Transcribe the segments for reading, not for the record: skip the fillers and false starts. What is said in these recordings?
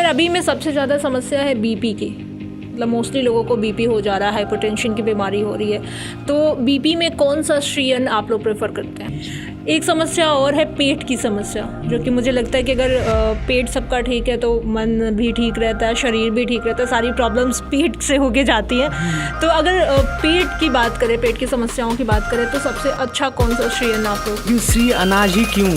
अभी में सबसे ज़्यादा समस्या है बीपी की। मतलब मोस्टली लोगों को बीपी हो जा रहा है, हाइपरटेंशन की बीमारी हो रही है। तो बीपी में कौन सा श्री अन्न आप लोग प्रेफर करते हैं? एक समस्या और है पेट की समस्या, जो कि मुझे लगता है कि अगर पेट सबका ठीक है तो मन भी ठीक रहता है, शरीर भी ठीक रहता है, सारी प्रॉब्लम्स पेट से होके जाती हैं। तो अगर पेट की बात करें, पेट की समस्याओं की बात करें, तो सबसे अच्छा कौन सा श्री अन्न आप लोग? श्री अनाज ही क्यों?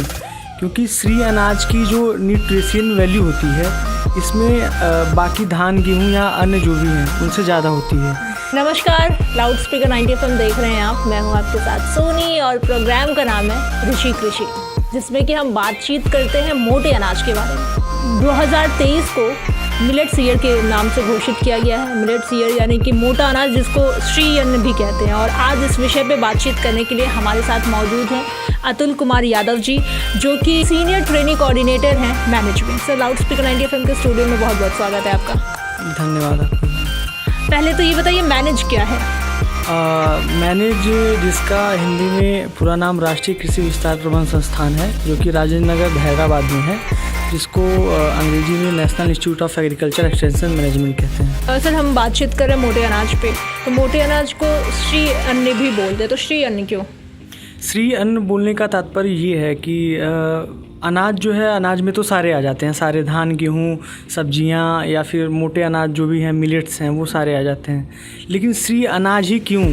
क्योंकि श्री अनाज की जो न्यूट्रिशन वैल्यू होती है इसमें बाकी धान गेहूँ या अन्य जो भी हैं उनसे ज़्यादा होती है। नमस्कार, लाउड स्पीकर 90 FM देख रहे हैं आप। मैं हूं आपके साथ सोनी और प्रोग्राम का नाम है ऋषि कृषि, जिसमें कि हम बातचीत करते हैं मोटे अनाज के बारे में। 2023 को मिलेट्स ईयर के नाम से घोषित किया गया है। मिलेट्स ईयर यानी कि मोटा अनाज, जिसको श्री अन्न भी कहते हैं। और आज इस विषय पे बातचीत करने के लिए हमारे साथ मौजूद हैं अतुल कुमार यादव जी, जो कि सीनियर ट्रेनिंग कोऑर्डिनेटर हैं management. Sir, loud speaker 90 FM के स्टूडियो में बहुत बहुत स्वागत है आपका। धन्यवाद आपका। पहले तो ये बताइए, मैनेज क्या है? मैनेज, जिसका हिंदी में पूरा नाम राष्ट्रीय कृषि विस्तार प्रबंध संस्थान है, जो कि राजेंद्र नगर हैदराबाद में है, जिसको अंग्रेजी में national institute of agriculture extension management कहते हैं। सर, हम बातचीत कर रहे हैं मोटे अनाज पे, तो मोटे अनाज को श्री अन्न भी बोलते हैं, तो श्री अन्न क्यों? श्री अन्न बोलने का तात्पर्य ये है कि अनाज जो है, अनाज में तो सारे आ जाते हैं, सारे धान गेहूँ सब्जियां या फिर मोटे अनाज जो भी हैं मिलेट्स हैं वो सारे आ जाते हैं। लेकिन श्री अनाज ही क्यों?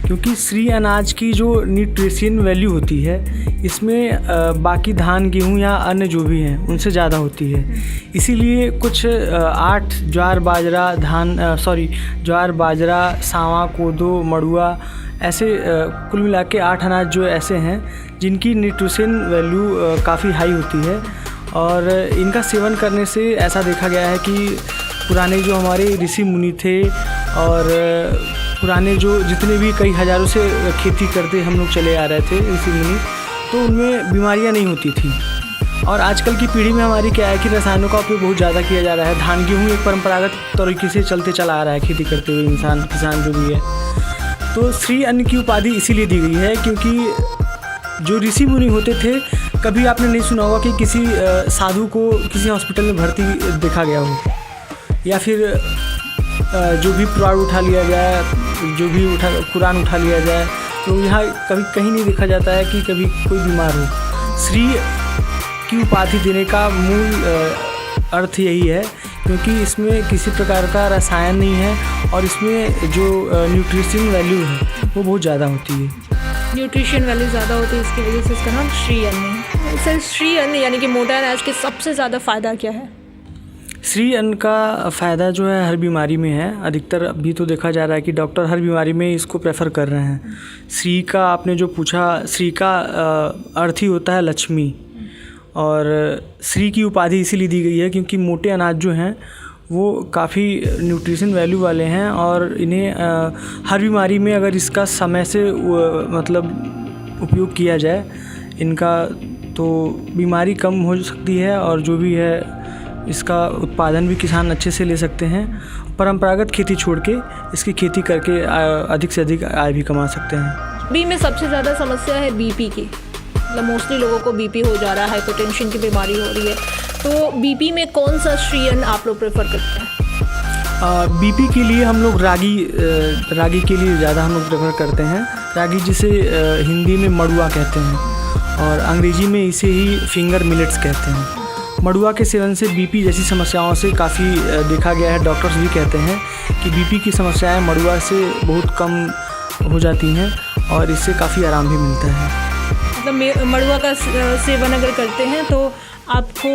क्योंकि श्री अनाज की जो न्यूट्रिशन वैल्यू होती है इसमें बाकी धान गेहूँ या अन्य जो भी हैं उनसे ज़्यादा होती है। इसीलिए कुछ 8 ज्वार बाजरा सांवा कोदो मड़ुआ ऐसे कुल मिला के 8 अनाज जो ऐसे हैं जिनकी न्यूट्रिशन वैल्यू काफ़ी हाई होती है। और इनका सेवन करने से ऐसा देखा गया है कि पुराने जो हमारे ऋषि मुनि थे और पुराने जो जितने भी कई हज़ारों से खेती करते हम लोग चले आ रहे थे ऋषि मुनि, तो उनमें बीमारियां नहीं होती थी। और आजकल की पीढ़ी में हमारी क्या है कि रसायनों का उपयोग बहुत ज़्यादा किया जा रहा है। धान गेहूँ एक परंपरागत तरीके से चलते चला आ रहा है खेती करते हुए किसान जो भी है। तो श्री अन्न की उपाधि इसीलिए दी गई है क्योंकि जो ऋषि मुनि होते थे, कभी आपने नहीं सुना होगा कि किसी साधु को किसी हॉस्पिटल में भर्ती देखा गया हो, या फिर जो भी पुराण उठा लिया जाए, जो भी कुरान उठा लिया जाए, तो यहाँ कभी कहीं नहीं देखा जाता है कि कभी कोई बीमार हो। श्री की उपाधि देने का मूल अर्थ यही है, क्योंकि इसमें किसी प्रकार का रसायन नहीं है और इसमें जो न्यूट्रिशन वैल्यू है वो बहुत ज़्यादा होती है। न्यूट्रिशन वैल्यू ज़्यादा होती है, इसकी वजह से इसका नाम श्री अन्न है। सर, श्री अन्न यानी कि मोटा अनाज के सबसे ज़्यादा फ़ायदा क्या है? श्री अन्न का फ़ायदा जो है हर बीमारी में है। अधिकतर अभी तो देखा जा रहा है कि डॉक्टर हर बीमारी में इसको प्रेफर कर रहे हैं। श्री का आपने जो पूछा, श्री का अर्थ ही होता है लक्ष्मी। और श्री की उपाधि इसीलिए दी गई है क्योंकि मोटे अनाज जो हैं वो काफ़ी न्यूट्रिशन वैल्यू वाले हैं और इन्हें हर बीमारी में अगर इसका समय से मतलब उपयोग किया जाए इनका, तो बीमारी कम हो सकती है और जो भी है इसका उत्पादन भी किसान अच्छे से ले सकते हैं। परंपरागत खेती छोड़ के इसकी खेती करके अधिक से अधिक आय भी कमा सकते हैं। अभी में सबसे ज़्यादा समस्या है बीपी की। मतलब मोस्टली लोगों को बीपी हो जा रहा है, हाइपरटेंशन की बीमारी हो रही है। तो बीपी में कौन सा श्री अन्न आप लोग प्रेफर करते हैं? बीपी के लिए हम लोग रागी के लिए ज़्यादा हम लोग प्रेफर करते हैं। रागी, जिसे हिंदी में मड़ुआ कहते हैं और अंग्रेजी में इसे ही फिंगर मिलेट्स कहते हैं। मड़ुआ के सेवन से बीपी जैसी समस्याओं से काफ़ी देखा गया है। डॉक्टर्स भी कहते हैं कि बीपी की समस्याएं मड़ुआ से बहुत कम हो जाती हैं और इससे काफ़ी आराम भी मिलता है। मतलब मड़ुआ का सेवन अगर करते हैं तो आपको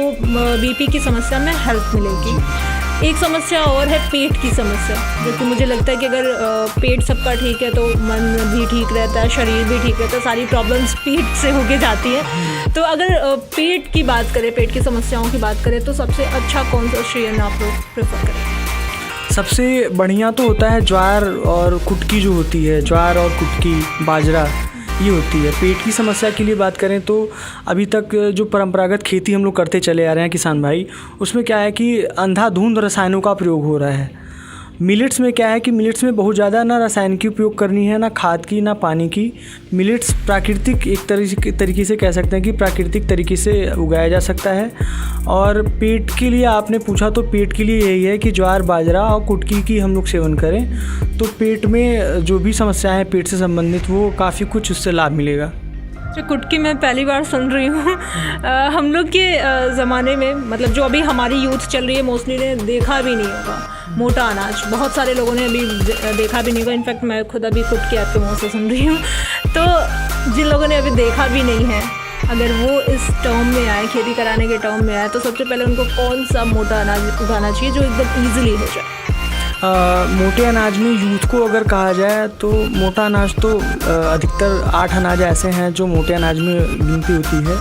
बीपी की समस्या में हेल्प मिलेगी। एक समस्या और है पेट की समस्या, जो कि मुझे लगता है कि अगर पेट सबका ठीक है तो मन भी ठीक रहता है, शरीर भी ठीक रहता है, सारी प्रॉब्लम्स पेट से होके जाती हैं। तो अगर पेट की बात करें, पेट की समस्याओं की बात करें, तो सबसे अच्छा कौन सा श्री अन्न आप लोग प्रेफर करें? सबसे बढ़िया तो होता है ज्वार और कुटकी जो होती है, ज्वार और कुटकी बाजरा ये होती है। पेट की समस्या के लिए बात करें तो अभी तक जो परंपरागत खेती हम लोग करते चले आ रहे हैं किसान भाई, उसमें क्या है कि अंधाधुंध रसायनों का प्रयोग हो रहा है। मिलेट्स में क्या है कि मिलेट्स में बहुत ज़्यादा ना रसायन की उपयोग करनी है, ना खाद की, ना पानी की। मिलेट्स प्राकृतिक एक तरीके से कह सकते हैं कि प्राकृतिक तरीके से उगाया जा सकता है। और पेट के लिए आपने पूछा तो पेट के लिए यही है कि ज्वार, बाजरा और कुटकी की हम लोग सेवन करें तो पेट में जो भी समस्याएं हैं पेट से संबंधित वो काफ़ी कुछ उससे लाभ मिलेगा। जो कुटकी मैं पहली बार सुन रही हूँ। हम लोग के ज़माने में मतलब जो अभी हमारी यूथ चल रही है मोस्टली ने देखा भी नहीं होगा मोटा अनाज, बहुत सारे लोगों ने अभी देखा भी नहीं होगा। इनफैक्ट मैं खुद अभी कुटकी आपके मुँह से सुन रही हूँ। तो जिन लोगों ने अभी देखा भी नहीं है, अगर वो इस टर्म में आए, खेती कराने के टर्म में आए, तो सबसे पहले उनको कौन सा मोटा अनाज उगाना चाहिए जो एकदम ईजिली हो जाए? मोटे अनाज में यूथ को अगर कहा जाए तो मोटा अनाज तो अधिकतर 8 अनाज ऐसे हैं जो मोटे अनाज में गिनती होती है।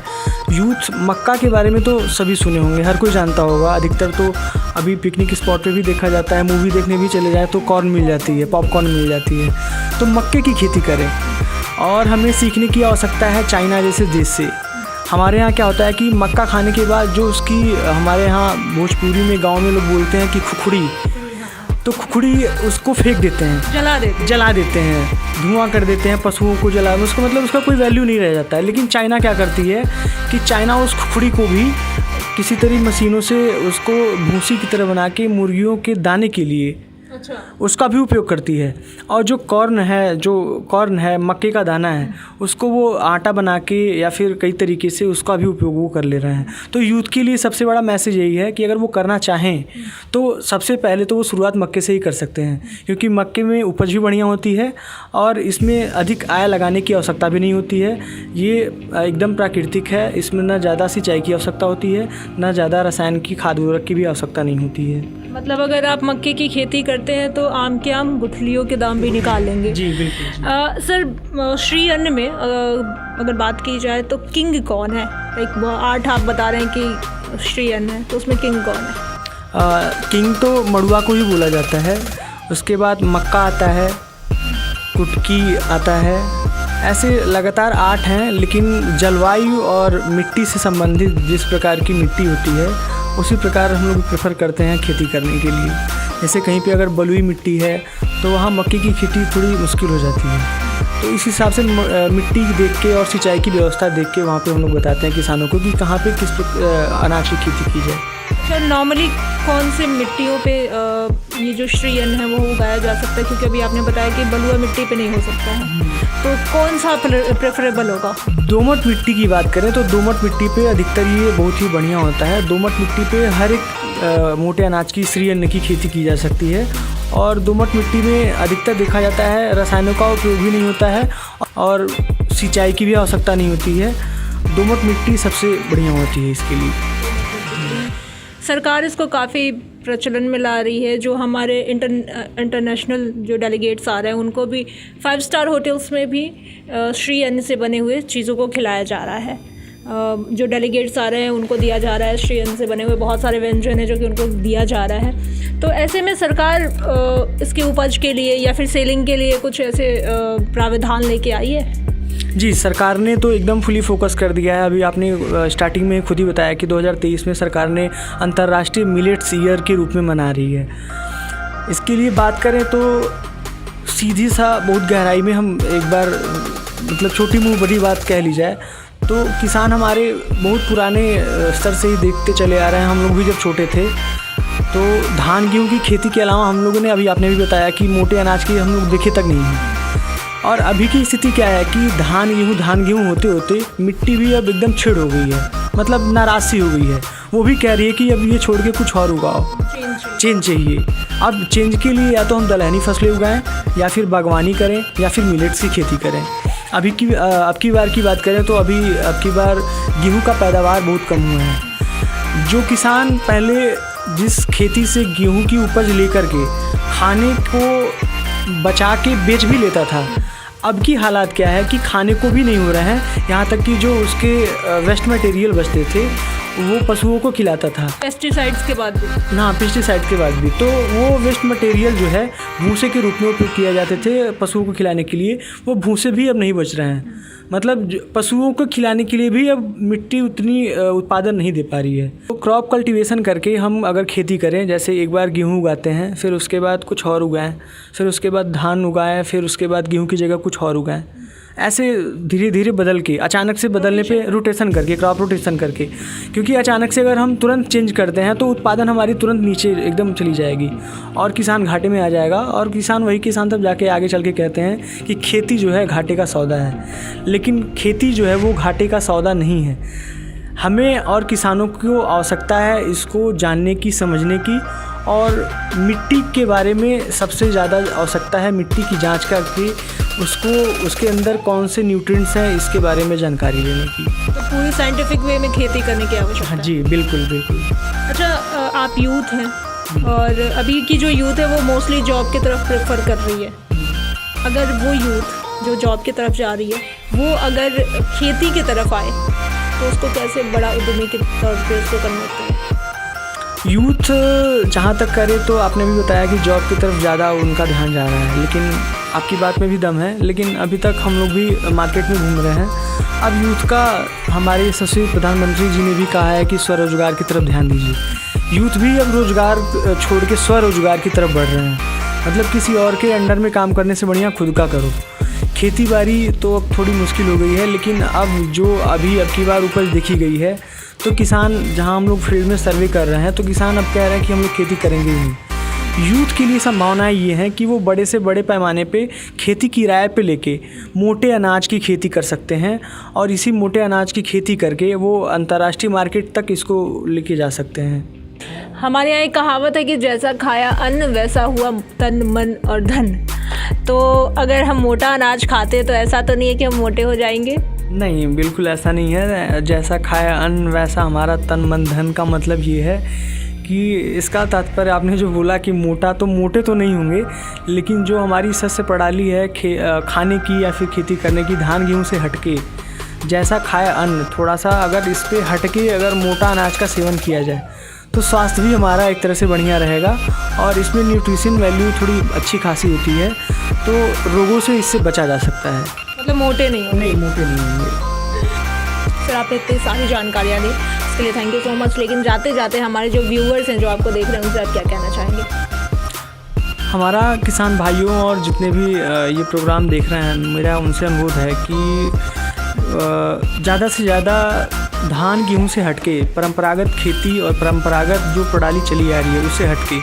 यूथ मक्का के बारे में तो सभी सुने होंगे, हर कोई जानता होगा। अधिकतर तो अभी पिकनिक स्पॉट पे भी देखा जाता है, मूवी देखने भी चले जाए तो कॉर्न मिल जाती है, पॉपकॉर्न मिल जाती है। तो मक्के की खेती करें। और हमें सीखने की आवश्यकता है चाइना जैसे देश से। हमारे यहाँ क्या होता है कि मक्का खाने के बाद जो उसकी, हमारे यहाँ भोजपुरी में गाँव में लोग बोलते हैं कि खुखड़ी, तो खुखड़ी उसको फेंक देते हैं, जला देते हैं, धुआं कर देते हैं, पशुओं को जला, उसको मतलब उसका कोई वैल्यू नहीं रह जाता है। लेकिन चाइना क्या करती है कि चाइना उस खुखड़ी को भी किसी तरह मशीनों से उसको भूसी की तरह बना के मुर्गियों के दाने के लिए उसका भी उपयोग करती है। और जो कॉर्न है मक्के का दाना है, उसको वो आटा बना के या फिर कई तरीके से उसका भी उपयोग वो कर ले रहे हैं। तो यूथ के लिए सबसे बड़ा मैसेज यही है कि अगर वो करना चाहें तो सबसे पहले तो वो शुरुआत मक्के से ही कर सकते हैं, क्योंकि मक्के में उपज भी बढ़िया होती है और इसमें अधिक आय लगाने की आवश्यकता भी नहीं होती है। ये एकदम प्राकृतिक है, इसमें ना ज़्यादा सिंचाई की आवश्यकता होती है, ना ज़्यादा रसायन की, खाद उर्वरक की भी आवश्यकता नहीं होती है। मतलब अगर आप मक्के की खेती करते हैं तो आम के आम गुठलियों के दाम भी निकाल लेंगे। जी बिल्कुल। सर, श्री अन्न में अगर बात की जाए तो किंग कौन है? एक 8 आप बता रहे हैं कि श्री अन्न है, तो उसमें किंग कौन है? किंग तो मड़ुआ को ही बोला जाता है। उसके बाद मक्का आता है, कुटकी आता है, ऐसे लगातार 8 हैं। लेकिन जलवायु और मिट्टी से संबंधित जिस प्रकार की मिट्टी होती है उसी प्रकार हम लोग प्रेफर करते हैं खेती करने के लिए। जैसे कहीं पे अगर बलुई मिट्टी है तो वहाँ मक्के की खेती थोड़ी मुश्किल हो जाती है। तो इस हिसाब से मिट्टी देख के और सिंचाई की व्यवस्था देख के वहाँ पे हम लोग बताते हैं किसानों को कि कहाँ पे किस अनाज की खेती की जाए। अच्छा, नॉर्मली कौन से मिट्टियों पे ये जो श्री अन्न है वो उगाया जा सकता है? क्योंकि अभी आपने बताया कि बलुआ मिट्टी पे नहीं हो सकता है, तो कौन सा प्रेफरेबल होगा? दोमट मिट्टी की बात करें तो दोमट मिट्टी पे अधिकतर ये बहुत ही बढ़िया होता है। दोमट मिट्टी पे हर एक मोटे अनाज की श्री अन्न की खेती की जा सकती है। और दोमट मिट्टी में अधिकतर देखा जाता है रसायनों का उपयोग भी नहीं होता है और सिंचाई की भी आवश्यकता नहीं होती है। दोमट मिट्टी सबसे बढ़िया होती है इसके लिए। सरकार इसको काफ़ी प्रचलन में ला रही है। जो हमारे इंटरनेशनल जो डेलीगेट्स आ रहे हैं उनको भी 5 स्टार होटल्स में भी श्री अन्न से बने हुए चीज़ों को खिलाया जा रहा है। जो डेलीगेट्स आ रहे हैं उनको दिया जा रहा है श्री अन्न से बने हुए बहुत सारे व्यंजन हैं जो कि उनको दिया जा रहा है। तो ऐसे में सरकार इसकी उपज के लिए या फिर सेलिंग के लिए कुछ ऐसे प्रावधान लेके आई है? जी, सरकार ने तो एकदम फुली फोकस कर दिया है। अभी आपने स्टार्टिंग में खुद ही बताया कि 2023 में सरकार ने अंतर्राष्ट्रीय मिलेट्स ईयर के रूप में मना रही है। इसके लिए बात करें तो सीधी सा बहुत गहराई में हम एक बार मतलब छोटी मुँह बड़ी बात कह ली जाए तो किसान हमारे बहुत पुराने स्तर से ही देखते चले आ रहे हैं। हम लोग भी जब छोटे थे तो धान गेहूँ की खेती के अलावा हम लोगों ने, अभी आपने भी बताया कि मोटे अनाज की हम लोग देखे तक नहीं हैं। और अभी की स्थिति क्या है कि धान गेहूँ होते होते मिट्टी भी अब एकदम छिड़ हो गई है, मतलब नाराज़ सी हो गई है। वो भी कह रही है कि अब ये छोड़ के कुछ और उगाओ, चेंज चाहिए। अब चेंज के लिए या तो हम दलहनी फसलें उगाएं या फिर बागवानी करें या फिर मिलेट्स की खेती करें। अब की बार की बात करें तो अब की बार गेहूँ का पैदावार बहुत कम हुआ है। जो किसान पहले जिस खेती से गेहूँ की उपज लेकर के खाने को बचा के बेच भी लेता था, अब की हालात क्या है कि खाने को भी नहीं हो रहा है। यहाँ तक कि जो उसके वेस्ट मटेरियल बचते थे वो पशुओं को खिलाता था। पेस्टिसाइड्स के बाद भी? हाँ, पेस्टिसाइड के बाद भी। तो वो वेस्ट मटेरियल जो है भूसे के रूप में उपयोग किया जाते थे पशुओं को खिलाने के लिए, वो भूसे भी अब नहीं बच रहे हैं। मतलब पशुओं को खिलाने के लिए भी अब मिट्टी उतनी उत्पादन नहीं दे पा रही है। तो क्रॉप कल्टीवेशन करके हम अगर खेती करें, जैसे एक बार गेहूँ उगाते हैं, फिर उसके बाद कुछ और उगाएं, फिर उसके बाद धान उगाएं, फिर उसके बाद गेहूँ की जगह कुछ और उगाएं, ऐसे धीरे धीरे बदल के, अचानक से बदलने पे रोटेशन करके, क्रॉप रोटेशन करके, क्योंकि अचानक से अगर हम तुरंत चेंज करते हैं तो उत्पादन हमारी तुरंत नीचे एकदम चली जाएगी और किसान घाटे में आ जाएगा। और वही किसान तब जाके आगे चल के कहते हैं कि खेती जो है घाटे का सौदा है। लेकिन खेती जो है वो घाटे का सौदा नहीं है। हमें और किसानों को आवश्यकता है इसको जानने की, समझने की, और मिट्टी के बारे में सबसे ज़्यादा आवश्यकता है मिट्टी की जांच करके उसके अंदर कौन से न्यूट्रिएंट्स हैं इसके बारे में जानकारी लेने की। तो पूरी साइंटिफिक वे में खेती करने की आवश्यकता है। हाँ जी, बिल्कुल बिल्कुल। अच्छा, आप यूथ हैं और अभी की जो यूथ है वो मोस्टली जॉब की तरफ प्रेफर कर रही है। अगर वो यूथ जो जॉब की तरफ जा रही है वो अगर खेती की तरफ आए तो उसको कैसे बड़ा उद्यमी के तौर पे उसको कन्वर्ट करें? यूथ जहाँ तक करे तो आपने भी बताया कि जॉब की तरफ ज़्यादा उनका ध्यान जा रहा है, लेकिन आपकी बात में भी दम है। लेकिन अभी तक हम लोग भी मार्केट में घूम रहे हैं। अब यूथ का हमारे यशस्वी प्रधानमंत्री जी ने भी कहा है कि स्वरोजगार की तरफ ध्यान दीजिए। यूथ भी अब रोज़गार छोड़ के स्वरोजगार की तरफ बढ़ रहे हैं। मतलब किसी और के अंडर में काम करने से बढ़िया खुद का करो। खेती बाड़ी तो अब थोड़ी मुश्किल हो गई है, लेकिन अब जो अब की बार उपज देखी गई है तो किसान, जहां हम लोग फील्ड में सर्वे कर रहे हैं तो किसान अब कह रहे हैं कि हम लोग खेती करेंगे ही नहीं। यूथ के लिए संभावनाएं ये हैं कि वो बड़े से बड़े पैमाने पे खेती किराए पे लेके मोटे अनाज की खेती कर सकते हैं और इसी मोटे अनाज की खेती करके वो अंतर्राष्ट्रीय मार्केट तक इसको लेके जा सकते हैं। हमारे यहाँ एक कहावत है कि जैसा खाया अन्न वैसा हुआ तन, मन और धन। तो अगर हम मोटा अनाज खाते तो ऐसा तो नहीं है कि हम मोटे हो जाएंगे? नहीं, बिल्कुल ऐसा नहीं है। जैसा खाया अन्न वैसा हमारा तन, मन, धन का मतलब ये है कि इसका तात्पर्य आपने जो बोला कि मोटे तो नहीं होंगे, लेकिन जो हमारी शस्य प्रणाली है खाने की या फिर खेती करने की, धान गेहूँ से हटके जैसा खाया अन्न, थोड़ा सा अगर इस पे हटके अगर मोटा अनाज का सेवन किया जाए तो स्वास्थ्य भी हमारा एक तरह से बढ़िया रहेगा और इसमें न्यूट्रिशन वैल्यू थोड़ी अच्छी खासी होती है, तो रोगों से इससे बचा जा सकता है। मतलब मोटे नहीं होंगे? नहीं, मोटे नहीं होंगे। सर, आपने इतनी सारी जानकारियाँ दी, इसके लिए थैंक यू सो मच। लेकिन जाते जाते हमारे जो व्यूअर्स हैं जो आपको देख रहे हैं उनसे आप क्या कहना चाहेंगे? हमारा किसान भाइयों और जितने भी ये प्रोग्राम देख रहे हैं, मेरा उनसे अनुरोध है कि ज़्यादा से ज़्यादा धान गेहूँ से हटके परंपरागत खेती और परंपरागत जो प्रणाली चली आ रही है उससे हटके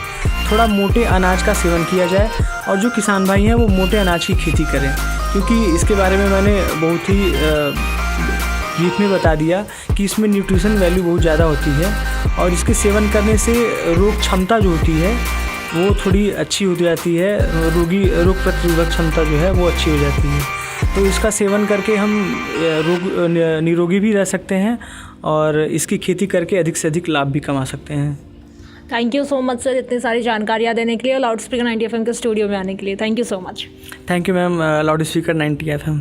थोड़ा मोटे अनाज का सेवन किया जाए और जो किसान भाई हैं वो मोटे अनाज की खेती करें, क्योंकि इसके बारे में मैंने बहुत ही ब्रीफ में बता दिया कि इसमें न्यूट्रिशन वैल्यू बहुत ज़्यादा होती है और इसके सेवन करने से रोग क्षमता जो होती है वो थोड़ी अच्छी हो जाती है। रोग प्रतिरोधक क्षमता जो है वो अच्छी हो जाती है। तो इसका सेवन करके हम निरोगी भी रह सकते हैं और इसकी खेती करके अधिक से अधिक लाभ भी कमा सकते हैं। Thank you so much sir, इतनी सारी जानकारियाँ देने के लिए और लाउड स्पीकर 90 FM के स्टूडियो में आने के लिए। Thank you so much. Thank you ma'am, loud speaker 90 FM।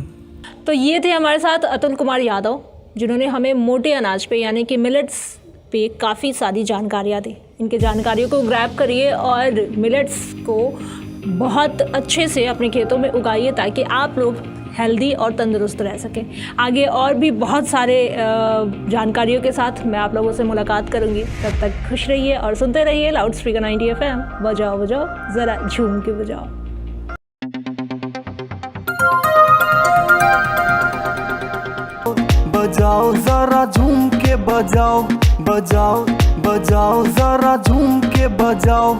तो ये थे हमारे साथ अतुल कुमार यादव, जिन्होंने हमें मोटे अनाज पे यानी कि मिलेट्स पे काफ़ी सारी जानकारियाँ दी। इनके जानकारियों को ग्रैब करिए और मिलेट्स को बहुत अच्छे से अपने खेतों में उगाइए ताकि आप लोग हेल्दी और तंदुरुस्त रह सकें। आगे और भी बहुत सारे जानकारियों के साथ मैं आप लोगों से मुलाकात करूंगी। तब तक खुश रहिए और सुनते रहिए लाउड स्पीकर 90 FM। बजाओ बजाओ ज़रा झूम के बजाओ। बजाओ ज़रा झूम के बजाओ, बजाओ बजाओ ज़रा झूम के बजाओ।